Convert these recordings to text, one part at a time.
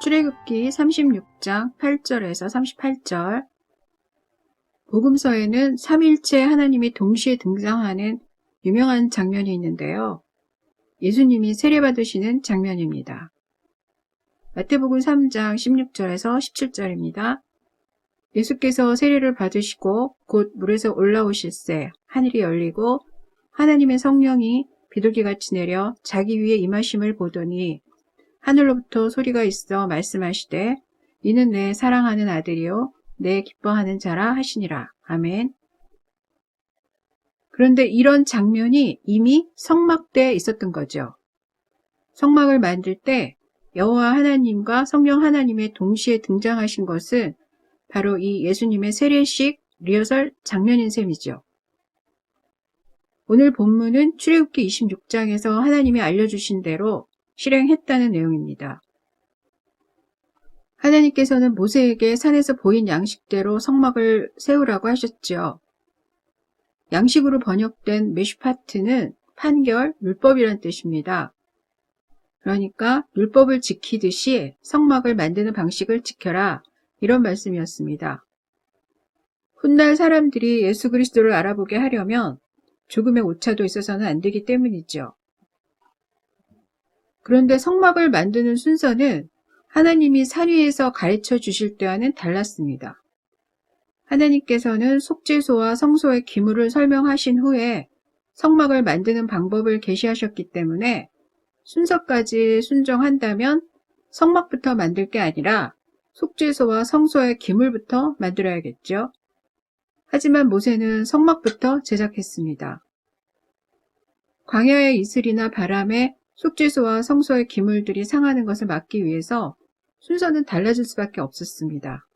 출애굽기 36장 8절에서 38절. 복음서에는 삼일체 하나님이 동시에 등장하는 유명한 장면이 있는데요. 예수님이 세례받으시는 장면입니다. 마태복음 3장 16절에서 17절입니다. 예수께서 세례를 받으시고 곧 물에서 올라오실새 하늘이 열리고 하나님의 성령이 비둘기같이 내려 자기 위에 임하심을 보더니 하늘로부터 소리가 있어 말씀하시되 이는 내 사랑하는 아들이요 내 기뻐하는 자라 하시니라. 아멘. 그런데 이런 장면이 이미 성막 때에 있었던 거죠. 성막을 만들 때 여호와 하나님과 성령 하나님의 동시에 등장하신 것은 바로 이 예수님의 세례식 리허설 장면인 셈이죠. 오늘 본문은 출애굽기 26장에서 하나님이 알려주신 대로 실행했다는 내용입니다. 하나님께서는 모세에게 산에서 보인 양식대로 성막을 세우라고 하셨죠. 양식으로 번역된 메슈파트는 판결, 율법이란 뜻입니다. 그러니까 율법을 지키듯이 성막을 만드는 방식을 지켜라, 이런 말씀이었습니다. 훗날 사람들이 예수 그리스도를 알아보게 하려면 조금의 오차도 있어서는 안 되기 때문이죠. 그런데 성막을 만드는 순서는 하나님이 산 위에서 가르쳐 주실 때와는 달랐습니다. 하나님께서는 속죄소와 성소의 기물을 설명하신 후에 성막을 만드는 방법을 계시하셨기 때문에 순서까지 순종한다면 성막부터 만들 게 아니라 속죄소와 성소의 기물부터 만들어야겠죠. 하지만 모세는 성막부터 제작했습니다. 광야의 이슬이나 바람에 속죄소와 성소의 기물들이 상하는 것을 막기 위해서 순서는 달라질 수밖에 없었습니다.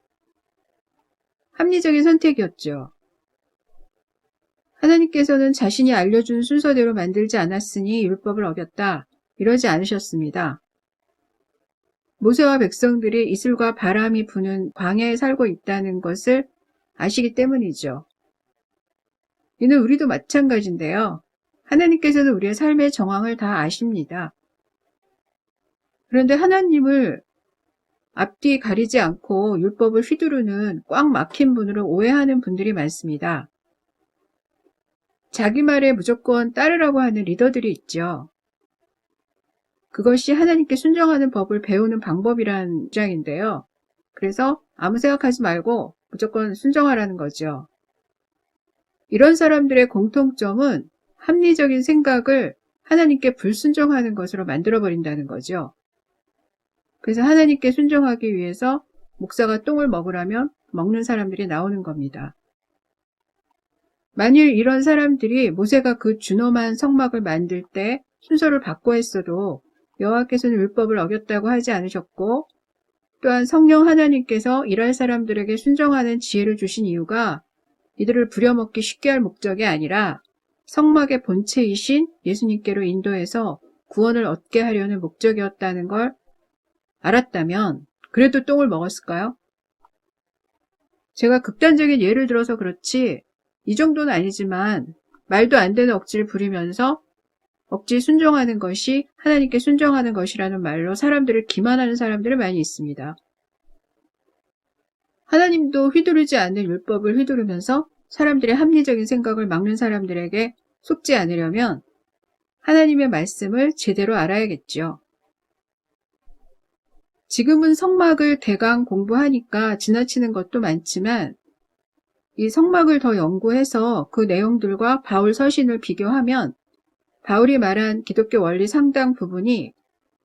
합리적인 선택이었죠. 하나님께서는 자신이 알려준 순서대로 만들지 않았으니 율법을 어겼다, 이러지 않으셨습니다. 모세와 백성들이 이슬과 바람이 부는 광야에 살고 있다는 것을 아시기 때문이죠. 이는 우리도 마찬가지인데요. 하나님께서는 우리의 삶의 정황을 다 아십니다. 그런데 하나님을 앞뒤 가리지 않고 율법을 휘두르는 꽉 막힌 분으로 오해하는 분들이 많습니다. 자기 말에 무조건 따르라고 하는 리더들이 있죠. 그것이 하나님께 순종하는 법을 배우는 방법이란 주장인데요. 그래서 아무 생각하지 말고 무조건 순종하라는 거죠. 이런 사람들의 공통점은 합리적인 생각을 하나님께 불순종하는 것으로 만들어버린다는 거죠. 그래서 하나님께 순종하기 위해서 목사가 똥을 먹으라면 먹는 사람들이 나오는 겁니다. 만일 이런 사람들이 모세가 그 준엄한 성막을 만들 때 순서를 바꿔 했어도 여호와께서는 율법을 어겼다고 하지 않으셨고, 또한 성령 하나님께서 일할 사람들에게 순종하는 지혜를 주신 이유가 이들을 부려먹기 쉽게 할 목적이 아니라 성막의 본체이신 예수님께로 인도해서 구원을 얻게 하려는 목적이었다는 걸 알았다면 그래도 똥을 먹었을까요? 제가 극단적인 예를 들어서 그렇지 이 정도는 아니지만 말도 안 되는 억지를 부리면서 억지 순종하는 것이 하나님께 순종하는 것이라는 말로 사람들을 기만하는 사람들이 많이 있습니다. 하나님도 휘두르지 않는 율법을 휘두르면서 사람들의 합리적인 생각을 막는 사람들에게 속지 않으려면 하나님의 말씀을 제대로 알아야겠죠. 지금은 성막을 대강 공부하니까 지나치는 것도 많지만 이 성막을 더 연구해서 그 내용들과 바울 서신을 비교하면 바울이 말한 기독교 원리 상당 부분이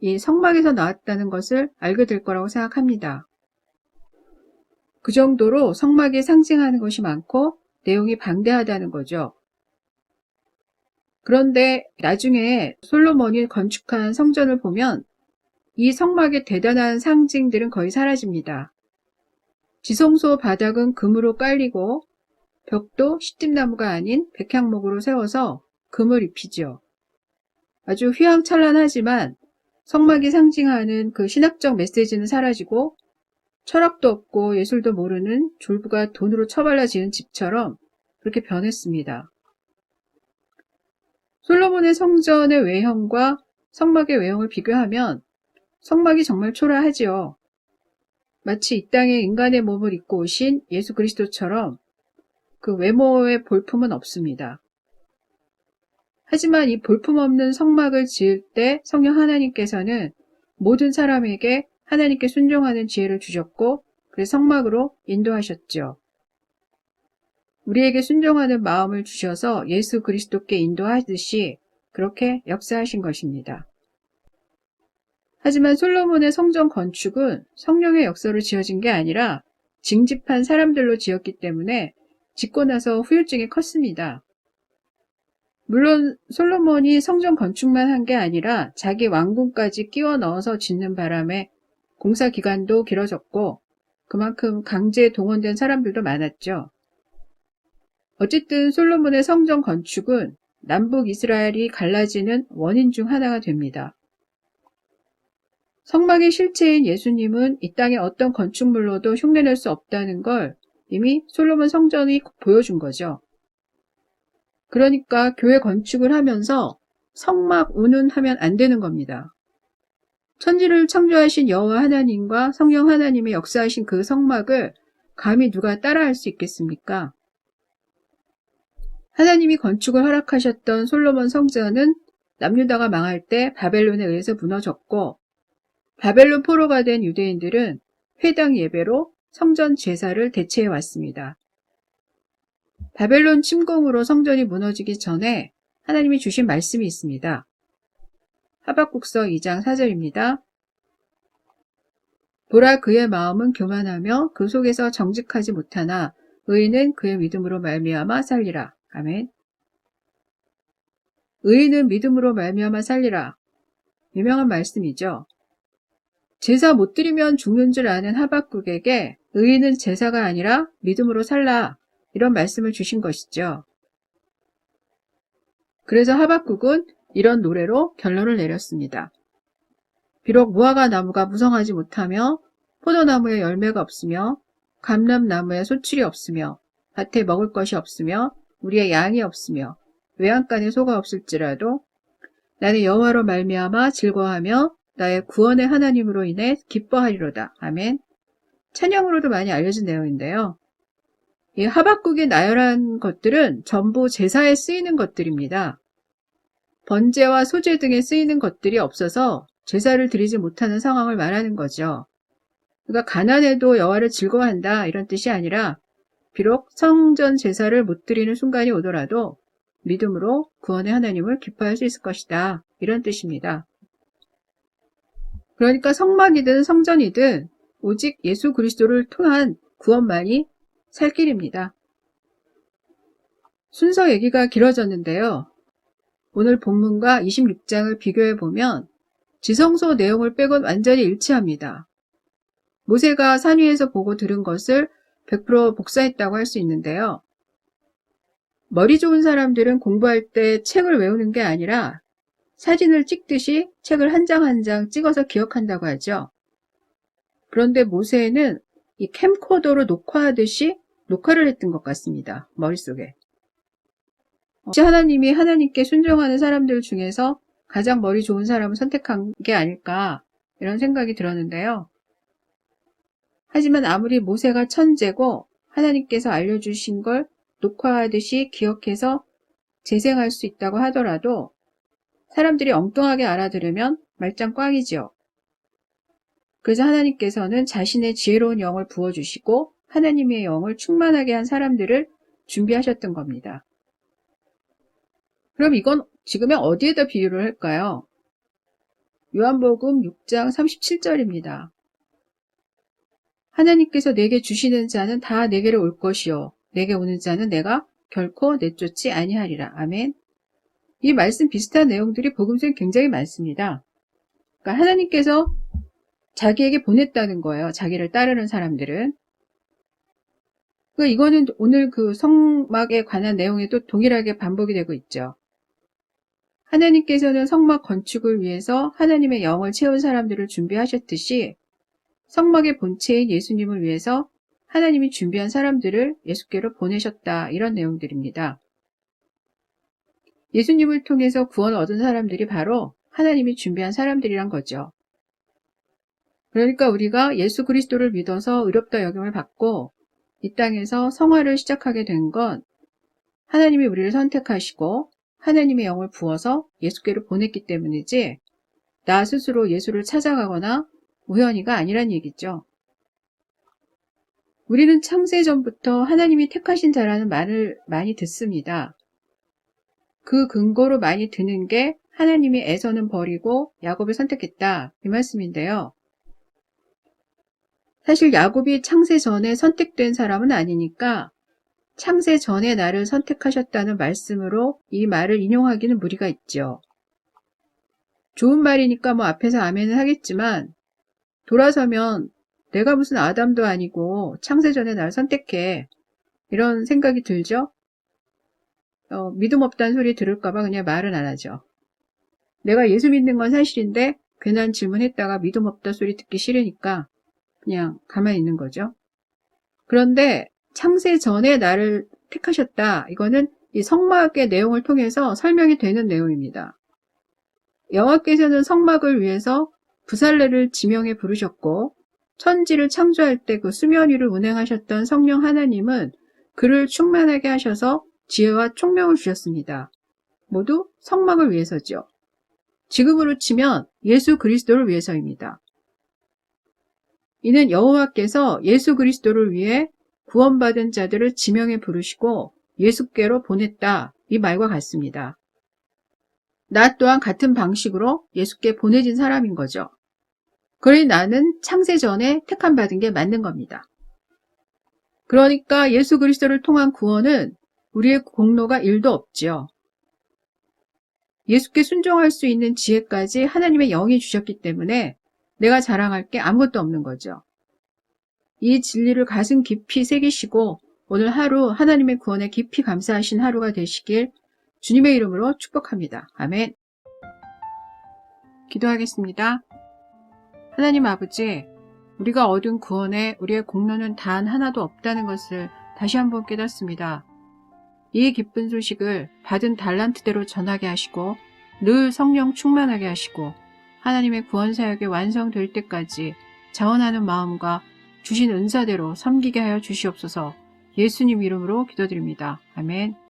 이 성막에서 나왔다는 것을 알게 될 거라고 생각합니다. 그 정도로 성막이 상징하는 것이 많고 내용이 방대하다는 거죠. 그런데 나중에 솔로몬이 건축한 성전을 보면 이 성막의 대단한 상징들은 거의 사라집니다. 지성소 바닥은 금으로 깔리고 벽도 시집나무가 아닌 백향목으로 세워서 금을 입히죠. 아주 휘황찬란하지만 성막이 상징하는 그 신학적 메시지는 사라지고 철학도 없고 예술도 모르는 졸부가 돈으로 처발라 지은 집처럼 그렇게 변했습니다. 솔로몬의 성전의 외형과 성막의 외형을 비교하면 성막이 정말 초라하지요. 마치 이 땅에 인간의 몸을 입고 오신 예수 그리스도처럼 그 외모의 볼품은 없습니다. 하지만 이 볼품없는 성막을 지을 때 성령 하나님께서는 모든 사람에게 하나님께 순종하는 지혜를 주셨고 그래서 성막으로 인도하셨죠. 우리에게 순종하는 마음을 주셔서 예수 그리스도께 인도하듯이 그렇게 역사하신 것입니다. 하지만 솔로몬의 성전 건축은 성령의 역사로 지어진 게 아니라 징집한 사람들로 지었기 때문에 짓고 나서 후유증이 컸습니다. 물론 솔로몬이 성전 건축만 한 게 아니라 자기 왕궁까지 끼워 넣어서 짓는 바람에 공사 기간도 길어졌고 그만큼 강제에 동원된 사람들도 많았죠. 어쨌든 솔로몬의 성전 건축은 남북 이스라엘이 갈라지는 원인 중 하나가 됩니다. 성막의 실체인 예수님은 이 땅의 어떤 건축물로도 흉내낼 수 없다는 걸 이미 솔로몬 성전이 보여준 거죠. 그러니까 교회 건축을 하면서 성막 운운하면 안 되는 겁니다. 천지를 창조하신 여호와 하나님과 성령 하나님의 역사하신 그 성막을 감히 누가 따라할 수 있겠습니까? 하나님이 건축을 허락하셨던 솔로몬 성전은 남유다가 망할 때 바벨론에 의해서 무너졌고 바벨론 포로가 된 유대인들은 회당 예배로 성전 제사를 대체해 왔습니다. 바벨론 침공으로 성전이 무너지기 전에 하나님이 주신 말씀이 있습니다. 하박국서 2장 4절입니다. 보라 그의 마음은 교만하며 그 속에서 정직하지 못하나 의인은 그의 믿음으로 말미암아 살리라. 아멘. 의인은 믿음으로 말미암아 살리라. 유명한 말씀이죠. 제사 못 드리면 죽는 줄 아는 하박국에게 의인은 제사가 아니라 믿음으로 살라. 이런 말씀을 주신 것이죠. 그래서 하박국은 이런 노래로 결론을 내렸습니다. 비록 무화과 나무가 무성하지 못하며 포도나무에 열매가 없으며 감람나무에 소출이 없으며 밭에 먹을 것이 없으며 우리의 양이 없으며 외양간에 소가 없을지라도 나는 여호와로 말미암아 즐거워하며 나의 구원의 하나님으로 인해 기뻐하리로다. 아멘. 찬양으로도 많이 알려진 내용인데요. 이 하박국이 나열한 것들은 전부 제사에 쓰이는 것들입니다. 번제와 소제 등에 쓰이는 것들이 없어서 제사를 드리지 못하는 상황을 말하는 거죠. 그러니까 가난해도 여호와를 즐거워한다 이런 뜻이 아니라 비록 성전 제사를 못 드리는 순간이 오더라도 믿음으로 구원의 하나님을 기뻐할 수 있을 것이다 이런 뜻입니다. 그러니까 성막이든 성전이든 오직 예수 그리스도를 통한 구원만이 살 길입니다. 순서 얘기가 길어졌는데요. 오늘 본문과 26장을 비교해 보면 지성소 내용을 빼곤 완전히 일치합니다. 모세가 산 위에서 보고 들은 것을 100% 복사했다고 할 수 있는데요. 머리 좋은 사람들은 공부할 때 책을 외우는 게 아니라 사진을 찍듯이 책을 한 장 한 장 찍어서 기억한다고 하죠. 그런데 모세는 이 캠코더로 녹화하듯이 녹화를 했던 것 같습니다. 머릿속에. 혹시 하나님이 하나님께 순종하는 사람들 중에서 가장 머리 좋은 사람을 선택한 게 아닐까 이런 생각이 들었는데요. 하지만 아무리 모세가 천재고 하나님께서 알려주신 걸 녹화하듯이 기억해서 재생할 수 있다고 하더라도 사람들이 엉뚱하게 알아들으면 말짱 꽝이죠. 그래서 하나님께서는 자신의 지혜로운 영을 부어주시고 하나님의 영을 충만하게 한 사람들을 준비하셨던 겁니다. 그럼 이건 지금의 어디에다 비유를 할까요? 요한복음 6장 37절입니다. 하나님께서 내게 주시는 자는 다 내게로 올 것이요 내게 오는 자는 내가 결코 내쫓지 아니하리라. 아멘. 이 말씀 비슷한 내용들이 복음서에 굉장히 많습니다. 그러니까 하나님께서 자기에게 보냈다는 거예요. 자기를 따르는 사람들은. 이거는 오늘 그 성막에 관한 내용에도 동일하게 반복이 되고 있죠. 하나님께서는 성막 건축을 위해서 하나님의 영을 채운 사람들을 준비하셨듯이 성막의 본체인 예수님을 위해서 하나님이 준비한 사람들을 예수께로 보내셨다. 이런 내용들입니다. 예수님을 통해서 구원을 얻은 사람들이 바로 하나님이 준비한 사람들이란 거죠. 그러니까 우리가 예수 그리스도를 믿어서 의롭다 여김을 받고 이 땅에서 성화를 시작하게 된 건 하나님이 우리를 선택하시고 하나님의 영을 부어서 예수께로 보냈기 때문이지 나 스스로 예수를 찾아가거나 우연히가 아니란 얘기죠. 우리는 창세전부터 하나님이 택하신 자라는 말을 많이 듣습니다. 그 근거로 많이 드는 게 하나님이 에서는 버리고 야곱을 선택했다 이 말씀인데요. 사실 야곱이 창세 전에 선택된 사람은 아니니까 창세 전에 나를 선택하셨다는 말씀으로 이 말을 인용하기는 무리가 있죠. 좋은 말이니까 뭐 앞에서 아멘은 하겠지만 돌아서면 내가 무슨 아담도 아니고 창세 전에 나를 선택해 이런 생각이 들죠. 믿음 없다는 소리 들을까봐 그냥 말은 안 하죠. 내가 예수 믿는 건 사실인데 괜한 질문했다가 믿음 없다 소리 듣기 싫으니까 그냥 가만히 있는 거죠. 그런데 창세 전에 나를 택하셨다. 이거는 이 성막의 내용을 통해서 설명이 되는 내용입니다. 여호와께서는 성막을 위해서 부살레를 지명해 부르셨고 천지를 창조할 때 그 수면 위를 운행하셨던 성령 하나님은 그를 충만하게 하셔서 지혜와 총명을 주셨습니다. 모두 성막을 위해서죠. 지금으로 치면 예수 그리스도를 위해서입니다. 이는 여호와께서 예수 그리스도를 위해 구원받은 자들을 지명해 부르시고 예수께로 보냈다. 이 말과 같습니다. 나 또한 같은 방식으로 예수께 보내진 사람인 거죠. 그러니 나는 창세 전에 택함 받은 게 맞는 겁니다. 그러니까 예수 그리스도를 통한 구원은 우리의 공로가 1도 없지요. 예수께 순종할 수 있는 지혜까지 하나님의 영이 주셨기 때문에 내가 자랑할 게 아무것도 없는 거죠. 이 진리를 가슴 깊이 새기시고 오늘 하루 하나님의 구원에 깊이 감사하신 하루가 되시길 주님의 이름으로 축복합니다. 아멘. 기도하겠습니다. 하나님 아버지, 우리가 얻은 구원에 우리의 공로는 단 하나도 없다는 것을 다시 한번 깨닫습니다. 이 기쁜 소식을 받은 달란트대로 전하게 하시고 늘 성령 충만하게 하시고 하나님의 구원 사역이 완성될 때까지 자원하는 마음과 주신 은사대로 섬기게 하여 주시옵소서. 예수님 이름으로 기도드립니다. 아멘.